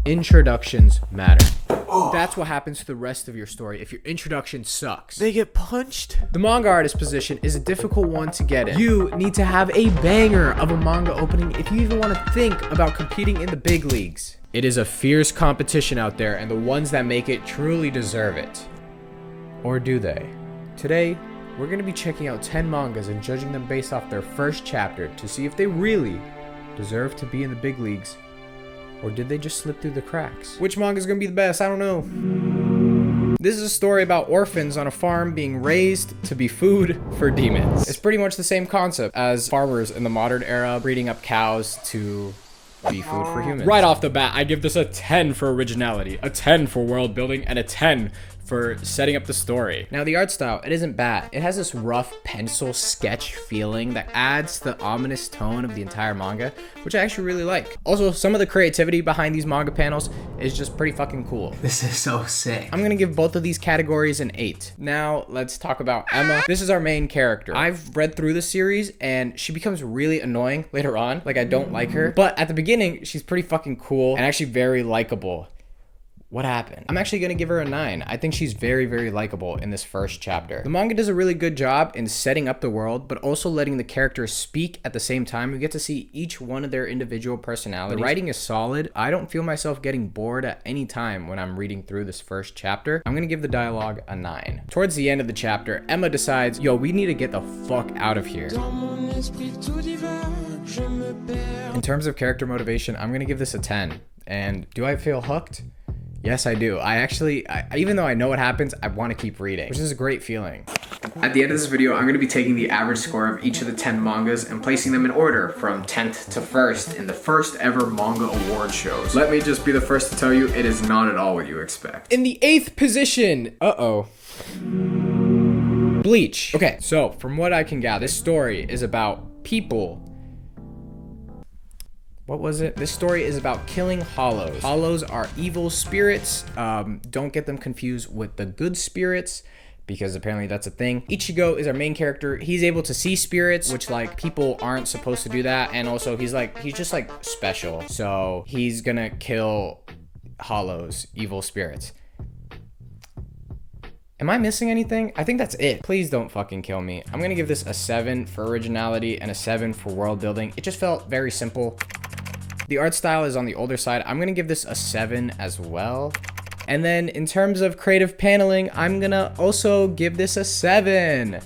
Introductions matter. That's what happens to the rest of your story if your introduction sucks. They get punched? The manga artist position is a difficult one to get in. You need to have a banger of a manga opening if you even want to think about competing in the big leagues. It is a fierce competition out there, and the ones that make it truly deserve it. Or do they? Today, we're going to be checking out 10 mangas and judging them based off their first chapter to see if they really deserve to be in the big leagues, or did they just slip through the cracks? Which manga is going to be the best? I don't know. This is a story about orphans on a farm being raised to be food for demons. It's pretty much the same concept as farmers in the modern era breeding up cows to be food for humans. Right off the bat, I give this a 10 for originality, a 10 for world building, and a 10 for setting up the story. Now, the art style, it isn't bad. It has this rough pencil sketch feeling that adds to the ominous tone of the entire manga, which I actually really like. Also, some of the creativity behind these manga panels is just pretty fucking cool. This is so sick. I'm gonna give both of these categories an 8. Now, let's talk about Emma. This is our main character. I've read through the series, and she becomes really annoying later on. Like, I don't like her. But at the beginning, she's pretty fucking cool and actually very likable. What happened? I'm actually gonna give her a 9. I think she's very, very likable in this first chapter. The manga does a really good job in setting up the world, but also letting the characters speak at the same time. We get to see each one of their individual personalities. The writing is solid. I don't feel myself getting bored at any time when I'm reading through this first chapter. I'm gonna give the dialogue a 9. Towards the end of the chapter, Emma decides, yo, we need to get the fuck out of here. In terms of character motivation, I'm gonna give this a 10. And do I feel hooked? Yes, I do. Even though I know what happens, I want to keep reading, which is a great feeling. At the end of this video, I'm going to be taking the average score of each of the 10 mangas and placing them in order from 10th to 1st in the first ever manga award shows. Let me just be the first to tell you, it is not at all what you expect. In the 8th position, Bleach. Okay, so from what I can gather, this story is about people. What was it? This story is about killing hollows. Hollows are evil spirits. Don't get them confused with the good spirits, because apparently that's a thing. Ichigo is our main character. He's able to see spirits, which like people aren't supposed to do that. And also he's just like special. So he's gonna kill hollows, evil spirits. Am I missing anything? I think that's it. Please don't fucking kill me. I'm gonna give this a 7 for originality and a 7 for world building. It just felt very simple. The art style is on the older side. I'm gonna give this a 7 as well. And then in terms of creative paneling, I'm gonna also give this a 7.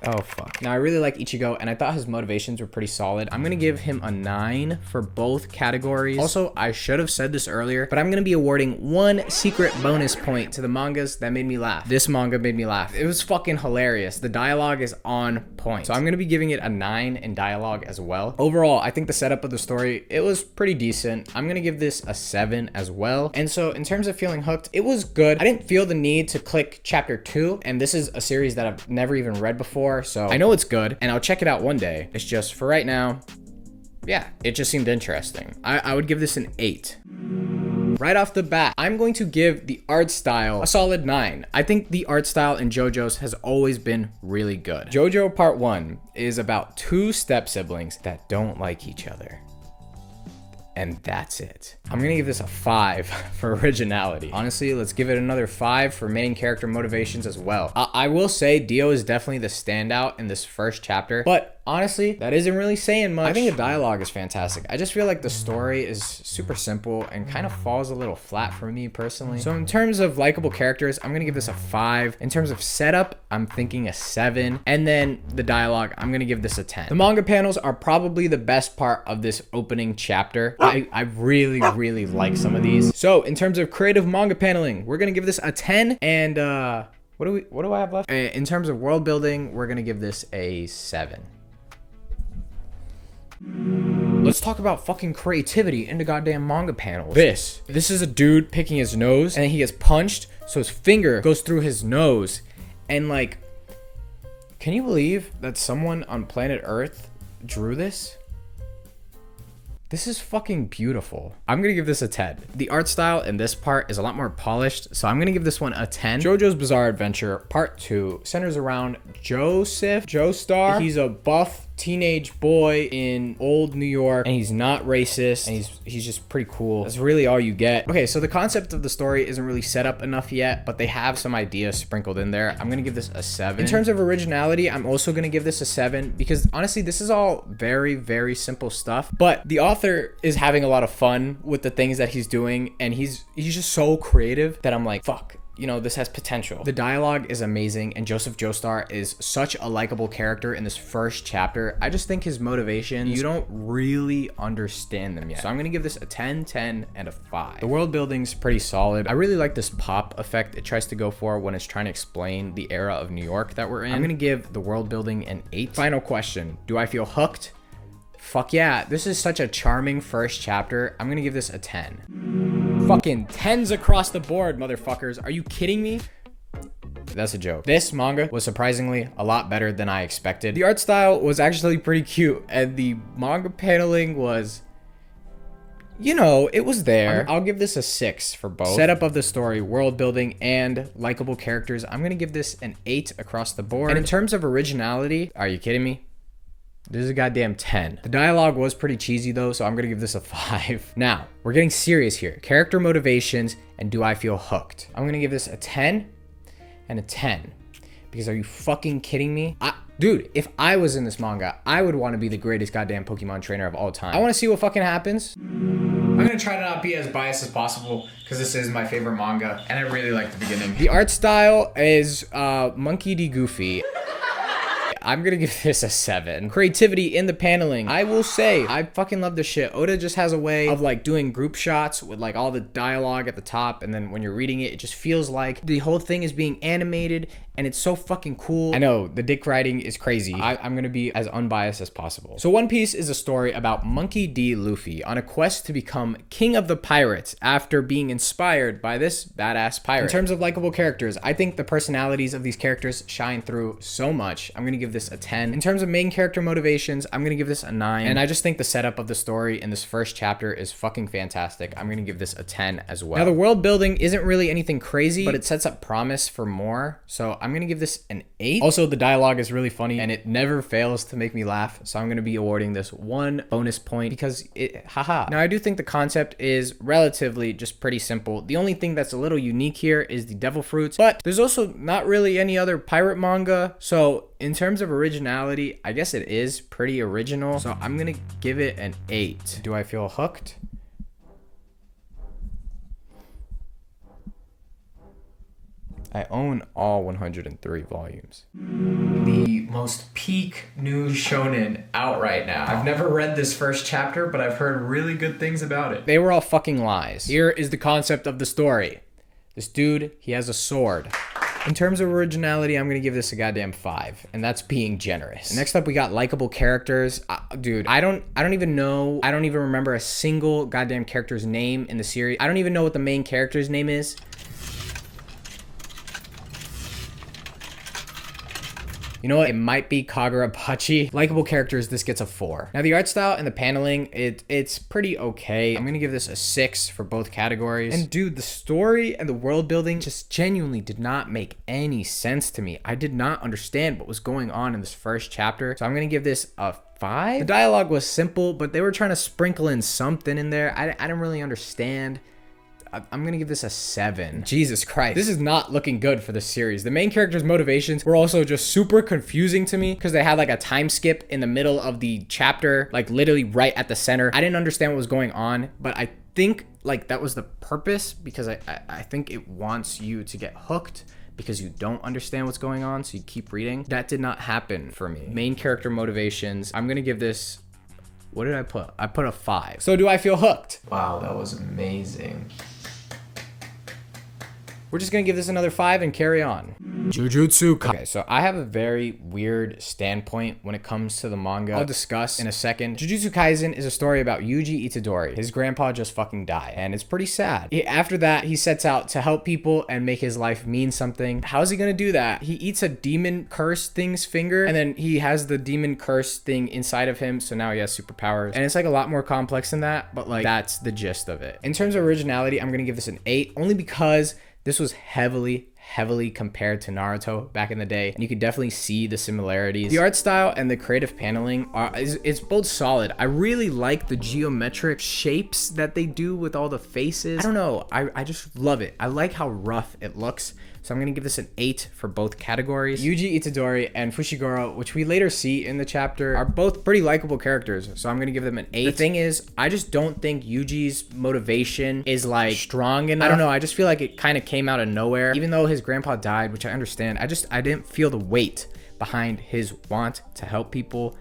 Oh, fuck. Now, I really like Ichigo, and I thought his motivations were pretty solid. I'm gonna give him a 9 for both categories. Also, I should have said this earlier, but I'm gonna be awarding 1 secret bonus point to the mangas that made me laugh. This manga made me laugh. It was fucking hilarious. The dialogue is on point. So I'm gonna be giving it a 9 in dialogue as well. Overall, I think the setup of the story, it was pretty decent. I'm gonna give this a 7 as well. And so in terms of feeling hooked, it was good. I didn't feel the need to click chapter 2, and this is a series that I've never even read before. So I know it's good and I'll check it out one day. It's just for right now, yeah, it just seemed interesting. I would give this an 8. Right off the bat, I'm going to give the art style a solid 9. I think the art style in JoJo's has always been really good. JoJo Part 1 is about 2 step siblings that don't like each other. And that's it. I'm gonna give this a 5 for originality. Honestly, let's give it another 5 for main character motivations as well. I will say Dio is definitely the standout in this first chapter, but honestly, that isn't really saying much. I think the dialogue is fantastic. I just feel like the story is super simple and kind of falls a little flat for me personally. So in terms of likable characters, I'm gonna give this a 5. In terms of setup, I'm thinking a 7. And then the dialogue, I'm gonna give this a 10. The manga panels are probably the best part of this opening chapter. I really like some of these. So in terms of creative manga paneling, we're gonna give this a 10. And what do I have left? In terms of world building, we're gonna give this a 7. Let's talk about fucking creativity in the goddamn manga panels. This is a dude picking his nose, and then he gets punched, so his finger goes through his nose. And like, can you believe that someone on planet Earth drew this? This is fucking beautiful. I'm gonna give this a 10. The art style in this part is a lot more polished, so I'm gonna give this one a 10. JoJo's Bizarre Adventure Part 2 centers around Joestar. He's a buff teenage boy in old New York, and he's not racist, and he's just pretty cool. That's really all you get. Okay, so the concept of the story isn't really set up enough yet, but they have some ideas sprinkled in there. I'm gonna give this a 7. In terms of originality, I'm also gonna give this a 7 because honestly, this is all very, very simple stuff, but the author is having a lot of fun with the things that he's doing, and he's just so creative that I'm like, fuck, you know, this has potential. The dialogue is amazing, and Joseph Joestar is such a likable character in this first chapter. I just think his motivations, you don't really understand them yet. So I'm gonna give this a 10, 10, and a 5. The world building's pretty solid. I really like this pop effect it tries to go for when it's trying to explain the era of New York that we're in. I'm gonna give the world building an 8. Final question, do I feel hooked? Fuck yeah, this is such a charming first chapter. I'm gonna give this a 10. Fucking 10s across the board, motherfuckers. Are you kidding me? That's a joke. This manga was surprisingly a lot better than I expected. The art style was actually pretty cute, and the manga paneling was, you know, it was there. I'll give this a 6 for both. Setup of the story, world building, and likable characters, I'm gonna give this an 8 across the board. And in terms of originality, are you kidding me? This is a goddamn 10. The dialogue was pretty cheesy though, so I'm gonna give this a 5. Now, we're getting serious here. Character motivations and do I feel hooked? I'm gonna give this a 10 and a 10. Because are you fucking kidding me? Dude, if I was in this manga, I would want to be the greatest goddamn Pokemon trainer of all time. I want to see what fucking happens. I'm gonna try to not be as biased as possible because this is my favorite manga and I really like the beginning. The art style is Monkey D. Goofy. I'm gonna give this a 7. Creativity in the paneling. I will say, I fucking love this shit. Oda just has a way of like doing group shots with like all the dialogue at the top, and then when you're reading it, it just feels like the whole thing is being animated, and it's so fucking cool. I know, the dick writing is crazy. I'm gonna be as unbiased as possible. So One Piece is a story about Monkey D. Luffy on a quest to become king of the pirates after being inspired by this badass pirate. In terms of likable characters, I think the personalities of these characters shine through so much. I'm gonna give this a 10. In terms of main character motivations, I'm gonna give this a 9. And I just think the setup of the story in this first chapter is fucking fantastic. I'm gonna give this a 10 as well. Now the world building isn't really anything crazy, but it sets up promise for more. So I'm gonna give this an 8. Also, the dialogue is really funny and it never fails to make me laugh. So I'm gonna be awarding this 1 bonus point because it, haha. Now I do think the concept is relatively just pretty simple. The only thing that's a little unique here is the devil fruits, but there's also not really any other pirate manga. So in terms of originality, I guess it is pretty original. So I'm gonna give it an 8. Do I feel hooked? I own all 103 volumes. The most peak new shonen out right now. I've never read this first chapter, but I've heard really good things about it. They were all fucking lies. Here is the concept of the story. This dude, he has a sword. In terms of originality, I'm gonna give this a goddamn 5, and that's being generous. Next up, we got likable characters. Dude, I don't even know. I don't even remember a single goddamn character's name in the series. I don't even know what the main character's name is. You know what? It might be Kagurapachi. Likable characters, this gets a 4. Now the art style and the paneling, it's pretty okay. I'm gonna give this a 6 for both categories. And dude, the story and the world building just genuinely did not make any sense to me. I did not understand what was going on in this first chapter. So I'm gonna give this a 5. The dialogue was simple, but they were trying to sprinkle in something in there. I didn't really understand. I'm gonna give this a 7. Jesus Christ. This is not looking good for the series. The main character's motivations were also just super confusing to me because they had like a time skip in the middle of the chapter, like literally right at the center. I didn't understand what was going on, but I think like that was the purpose because I think it wants you to get hooked because you don't understand what's going on, so you keep reading. That did not happen for me. Main character motivations, I'm gonna give this, what did I put? I put a 5. So do I feel hooked? Wow, that was amazing. We're just gonna give this another 5 and carry on. Jujutsu Kaisen. Okay, so I have a very weird standpoint when it comes to the manga. I'll discuss in a second. Jujutsu Kaisen is a story about Yuji Itadori. His grandpa just fucking died, and it's pretty sad. After that, he sets out to help people and make his life mean something. How's he gonna do that? He eats a demon curse thing's finger, and then he has the demon curse thing inside of him, so now he has superpowers. And it's like a lot more complex than that, but like that's the gist of it. In terms of originality, I'm gonna give this an 8, only because this was heavily heavily compared to Naruto back in the day, and you can definitely see the similarities. The art style and the creative paneling it's both solid. I really like the geometric shapes that they do with all the faces. I don't know, I just love it. I like how rough it looks. So I'm gonna give this an 8 for both categories. Yuji Itadori and Fushiguro, which we later see in the chapter, are both pretty likable characters. So I'm gonna give them an 8. The thing is, I just don't think Yuji's motivation is like strong enough. I don't know, I just feel like it kind of came out of nowhere. Even though his grandpa died, which I understand, I didn't feel the weight behind his want to help people.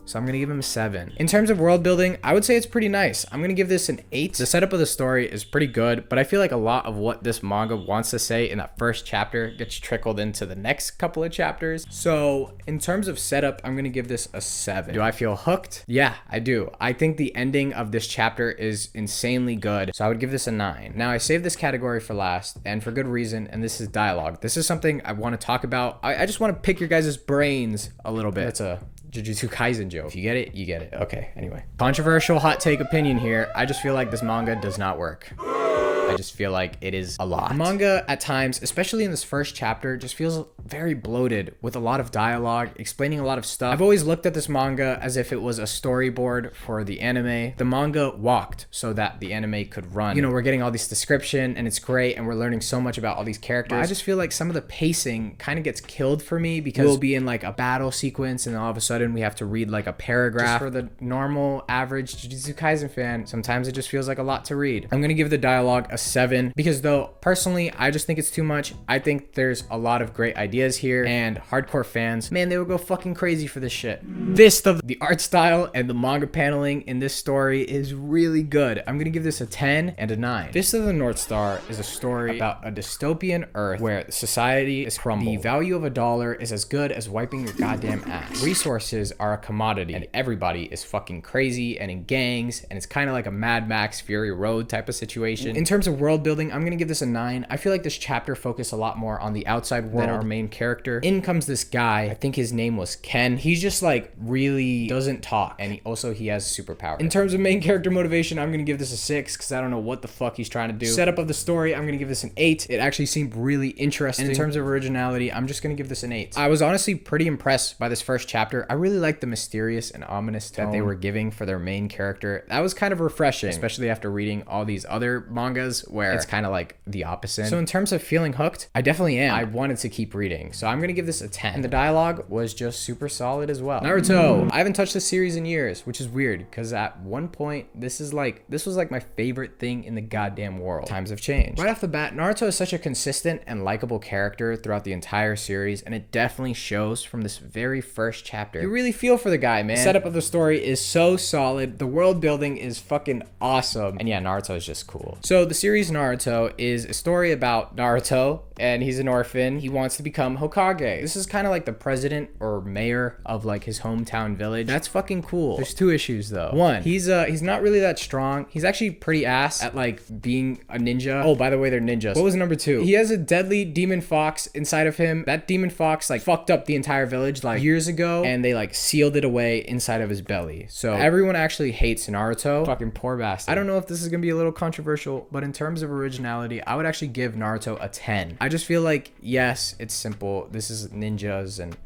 So I'm gonna give him a 7. In terms of world building, I would say it's pretty nice. I'm gonna give this an 8. The setup of the story is pretty good, but I feel like a lot of what this manga wants to say in that first chapter gets trickled into the next couple of chapters. So in terms of setup, I'm gonna give this a 7. Do I feel hooked? Yeah, I do. I think the ending of this chapter is insanely good. So I would give this a 9. Now I saved this category for last, and for good reason, and this is dialogue. This is something I wanna talk about. I just wanna pick your guys' brains a little bit. That's a Jujutsu Kaisen joke. If you get it, you get it. Okay, anyway. Controversial hot take opinion here. I just feel like this manga does not work. I just feel like it is a lot. The manga at times, especially in this first chapter, just feels very bloated with a lot of dialogue, explaining a lot of stuff. I've always looked at this manga as if it was a storyboard for the anime. The manga walked so that the anime could run. You know, we're getting all this description and it's great and we're learning so much about all these characters. I just feel like some of the pacing kind of gets killed for me because we'll be in like a battle sequence and all of a sudden we have to read like a paragraph. Just for the normal average Jujutsu Kaisen fan, sometimes it just feels like a lot to read. I'm gonna give the dialogue a 7 because though personally I just think it's too much. I think there's a lot of great ideas here and hardcore fans, man, they would go fucking crazy for this shit. The art style and the manga paneling in this story is really good. I'm gonna give this a 10 and a 9. Fist of the North Star is a story about a dystopian Earth where society is crumbled. The value of $1 is as good as wiping your goddamn ass. Resources are a commodity and everybody is fucking crazy and in gangs, and it's kind of like a Mad Max Fury Road type of situation. In terms of world building, I'm gonna give this a 9. I feel like this chapter focused a lot more on the outside world than our main character. In comes this guy, I think his name was Ken. He's just like really doesn't talk, and he has superpower. In terms of main character motivation, I'm gonna give this a 6 because I don't know what the fuck he's trying to do. Setup of the story, I'm gonna give this an 8. It actually seemed really interesting. And in terms of originality, I'm just gonna give this an 8. I was honestly pretty impressed by this first chapter. I really liked the mysterious and ominous tone that they were giving for their main character. That was kind of refreshing, especially after reading all these other mangas where it's kind of like the opposite. So in terms of feeling hooked, I definitely am. I wanted to keep reading, so I'm gonna give this a 10. And the dialogue was just super solid as well. Naruto. I haven't touched this series in years, which is weird because at one point this was like my favorite thing in the goddamn world. Times have changed. Right off the bat, Naruto is such a consistent and likable character throughout the entire series, and it definitely shows from this very first chapter. You really feel for the guy, man. The setup of the story is so solid. The world building is fucking awesome. And yeah, Naruto is just cool. So the series Naruto is a story about Naruto, and he's an orphan. He wants to become Hokage. This is kind of like the president or mayor of like his hometown village. That's fucking cool. There's 2 issues though. One, he's not really that strong. He's actually pretty ass at like being a ninja. Oh, by the way, they're ninjas. What was number 2? He has a deadly demon fox inside of him. That demon fox like fucked up the entire village like years ago, and they like sealed it away inside of his belly. So everyone actually hates Naruto. Fucking poor bastard. I don't know if this is gonna be a little controversial, but in terms of originality, I would actually give Naruto a 10. I just feel like, yes, it's simple. This is ninjas and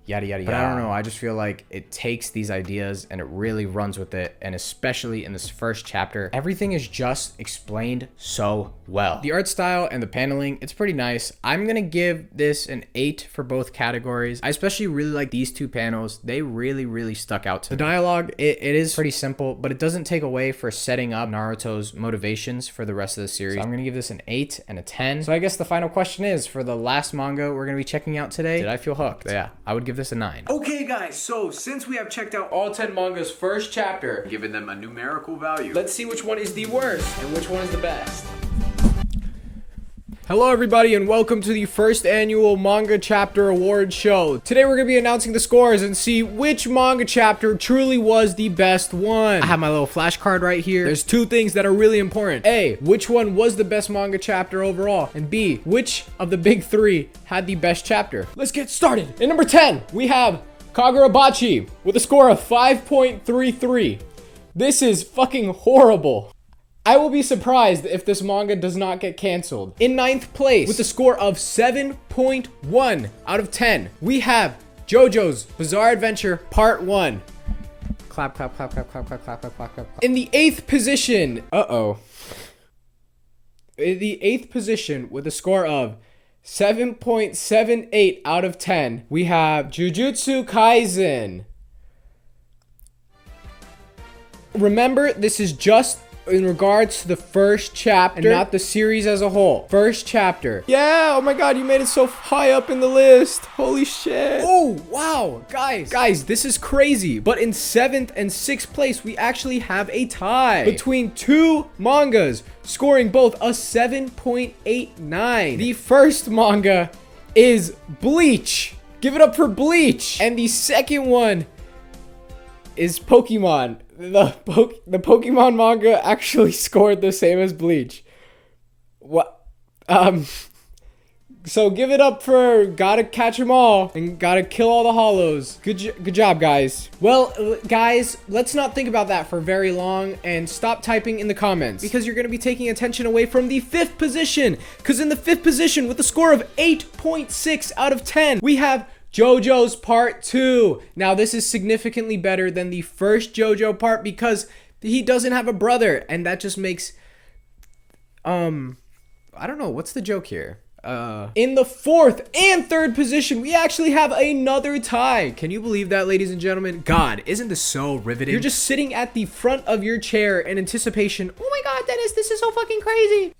yada yada yada. But I don't know, I just feel like it takes these ideas and it really runs with it, and especially in this first chapter, everything is just explained so well. The art style and the paneling, it's pretty nice. I'm gonna give this an 8 for both categories. I especially really like these 2 panels. They really stuck out to me. The dialogue, it is pretty simple, but it doesn't take away for setting up Naruto's motivations for the rest of the series. So I'm gonna give this an 8 and a 10. So I guess the final question is, for the last manga we're gonna be checking out today, did I feel hooked? Yeah, I would give this a 9. Okay guys, so since we have checked out all 10 mangas first chapter, given them a numerical value, let's see which one is the worst and which one is the best. Hello everybody and welcome to the first annual Manga Chapter Award Show. Today we're going to be announcing the scores and see which manga chapter truly was the best one. I have my little flashcard right here. There's 2 things that are really important. A, which one was the best manga chapter overall? And B, which of the big 3 had the best chapter? Let's get started. In number 10, we have Kagurabachi with a score of 5.33. This is fucking horrible. I will be surprised if this manga does not get canceled. In 9th place, with a score of 7.1 out of 10, we have JoJo's Bizarre Adventure Part 1. Clap, clap, clap, clap, clap, clap, clap, clap, clap, clap. In the 8th position, in the 8th position with a score of 7.78 out of 10, we have Jujutsu Kaisen. Remember, this is just in regards to the first chapter and not the series as a whole. First chapter. Yeah, oh my god, you made it so high up in the list. Holy shit. Oh, wow. Guys, this is crazy. But in 7th and 6th place, we actually have a tie between two mangas, scoring both a 7.89. The first manga is Bleach. Give it up for Bleach. And the second one is Pokemon. The Pokemon manga actually scored the same as Bleach. What? So give it up for Gotta Catch 'Em All and Gotta Kill All the Hollows. Good job, guys. Well, guys, let's not think about that for very long and stop typing in the comments, because you're gonna be taking attention away from the 5th position. Because in the 5th position, with a score of 8.6 out of 10, we have JoJo's Part 2. Now, this is significantly better than the first JoJo part because he doesn't have a brother, and that just makes, I don't know, what's the joke here? In the 4th and 3rd position, we actually have another tie. Can you believe that, ladies and gentlemen? God, isn't this so riveting? You're just sitting at the front of your chair in anticipation. Oh my god, Dennis, this is so fucking crazy.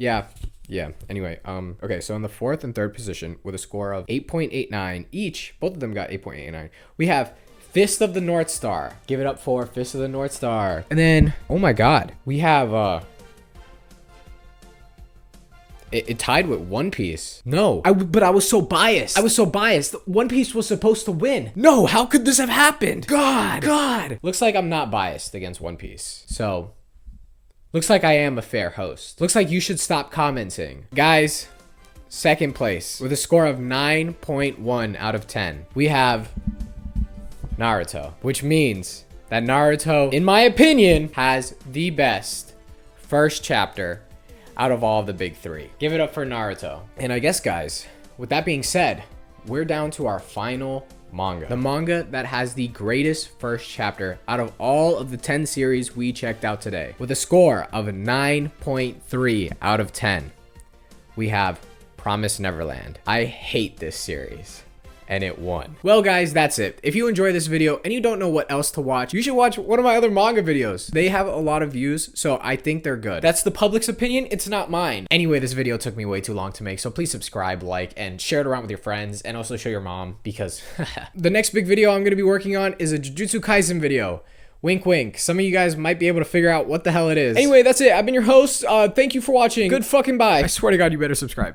Yeah, anyway, okay, so in the 4th and 3rd position with a score of 8.89 each, both of them got 8.89, we have Fist of the North Star. Give it up for Fist of the North Star. And then, oh my god, we have, it tied with One Piece. No, but I was so biased. One Piece was supposed to win. No, how could this have happened? God. Looks like I'm not biased against One Piece, so looks like I am a fair host. Looks like you should stop commenting. Guys, 2nd place with a score of 9.1 out of 10. We have Naruto, which means that Naruto, in my opinion, has the best first chapter out of all the big three. Give it up for Naruto. And I guess, guys, with that being said, we're down to our final manga. The manga that has the greatest first chapter out of all of the 10 series we checked out today. With a score of 9.3 out of 10, we have Promised Neverland. I hate this series, and it won. Well, guys, that's it. If you enjoyed this video and you don't know what else to watch, you should watch one of my other manga videos. They have a lot of views, so I think they're good. That's the public's opinion, it's not mine. Anyway, this video took me way too long to make, so please subscribe, like, and share it around with your friends, and also show your mom, because the next big video I'm gonna be working on is a Jujutsu Kaisen video. Wink, wink. Some of you guys might be able to figure out what the hell it is. Anyway, that's it. I've been your host. Thank you for watching. Good fucking bye. I swear to God, you better subscribe.